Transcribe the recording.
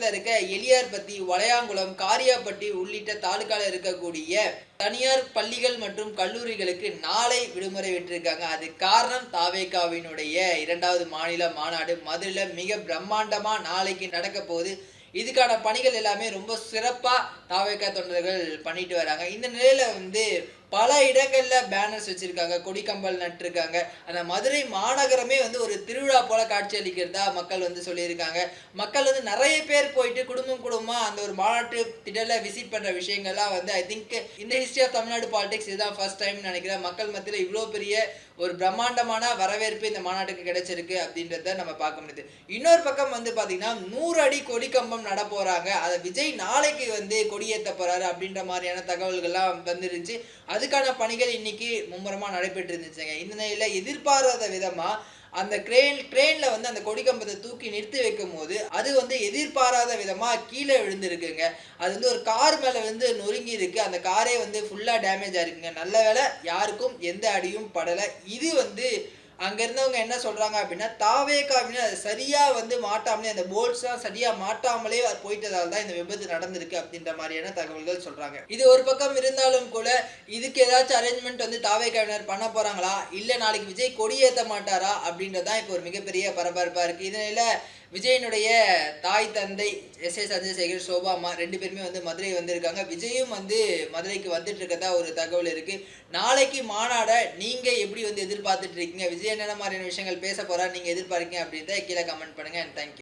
மாவட்டத்தில் இருக்க எலியார்பட்டி, வளையாங்குளம், காரியாபட்டி உள்ளிட்ட தாலுகால இருக்கக்கூடிய தனியார் பள்ளிகள் மற்றும் கல்லூரிகளுக்கு நாளை விடுமுறை விட்டிருக்காங்க. அது காரணம் தாவேகாவினுடைய 2வது மாநில மாநாடு மதுரையில மிக பிரம்மாண்டமா நாளைக்கு நடக்க போகுது. இதுக்கான பணிகள் எல்லாமே ரொம்ப சிறப்பா தாவேகா தொண்டர்கள் பண்ணிட்டு வராங்க. இந்த நிலையில பல இடங்கள்ல பேனர்ஸ் வச்சிருக்காங்க, கொடிக்கம்பல் நட்டிருக்காங்க. அந்த மதுரை மாநகரமே ஒரு திருவிழா போல காட்சி அளிக்கிறதா மக்கள் சொல்லியிருக்காங்க. மக்கள் நிறைய பேர் போயிட்டு குடும்பம் குடும்பமா அந்த ஒரு மாநாட்டு திடலை விசிட் பண்ற விஷயங்கள்லாம் ஐ திங்க் இந்த ஹிஸ்டரி ஆஃப் தமிழ்நாடு பாலிடிக்ஸ் இதுதான் ஃபர்ஸ்ட் டைம் நினைக்கிறேன். மக்கள் மத்தியில் இவ்வளோ பெரிய ஒரு பிரம்மாண்டமான வரவேற்பு இந்த மாநாட்டுக்கு கிடைச்சிருக்கு அப்படின்றத நம்ம பார்க்க முடியுது. இன்னொரு பக்கம் பார்த்தீங்கன்னா 100 அடி கொடிக்கம்பம் நட போறாங்க. அதை விஜய் நாளைக்கு கொடியேற்ற போறாரு அப்படின்ற மாதிரியான தகவல்கள்லாம் வந்துருந்துச்சு. அதுக்கான பணிகள் இன்னைக்கு மும்முரமா நடைபெற்று இருந்துச்சுங்க. இந்த நிலையில எதிர்பாராத விதமா அந்த கிரேன்ல அந்த கொடிக்கம்பத்தை தூக்கி நிறுத்தி வைக்கும் போது அது எதிர்பாராத விதமா கீழே விழுந்திருக்குங்க. அது ஒரு கார் மேல நொறுங்கி இருக்கு. அந்த காரே ஃபுல்லா டேமேஜ் ஆயிருக்குங்க. நல்ல வேளை யாருக்கும் எந்த அடியும் படலை. இது அங்க இருந்தவங்க என்ன சொல்றாங்க அப்படின்னா, தாவேகாவினர் அது சரியா மாட்டாமலே அந்த போல்ட்ஸ்லாம் சரியா மாட்டாமலே போயிட்டதால தான் இந்த விபத்து நடந்திருக்கு அப்படின்ற மாதிரியான தகவல்கள் சொல்றாங்க. இது ஒரு பக்கம் இருந்தாலும் கூட இதுக்கு ஏதாச்சும் அரேஞ்ச்மெண்ட் தாவேகாவினர் பண்ண போறாங்களா, இல்ல நாளைக்கு விஜய் கொடியேற்ற மாட்டாரா அப்படின்றதான் இப்போ ஒரு மிகப்பெரிய பரபரப்பா இருக்கு. இதனால விஜயனுடைய தாய் தந்தை எஸ்.ஏ. சந்திரசேகர், சோபா அம்மா 2 பேருமே மதுரை வந்திருக்காங்க. விஜயும் மதுரைக்கு வந்துட்டு இருக்கதா ஒரு தகவல் இருக்கு. நாளைக்கு மாநாட நீங்க எப்படி எதிர்பார்த்துட்டு இருக்கீங்க? விஜய் என்ன மாதிரியான விஷயங்கள் பேச போறா நீங்க எதிர்பார்க்கீங்க அப்படின்றத கீழே கமெண்ட் பண்ணுங்க. And thank you.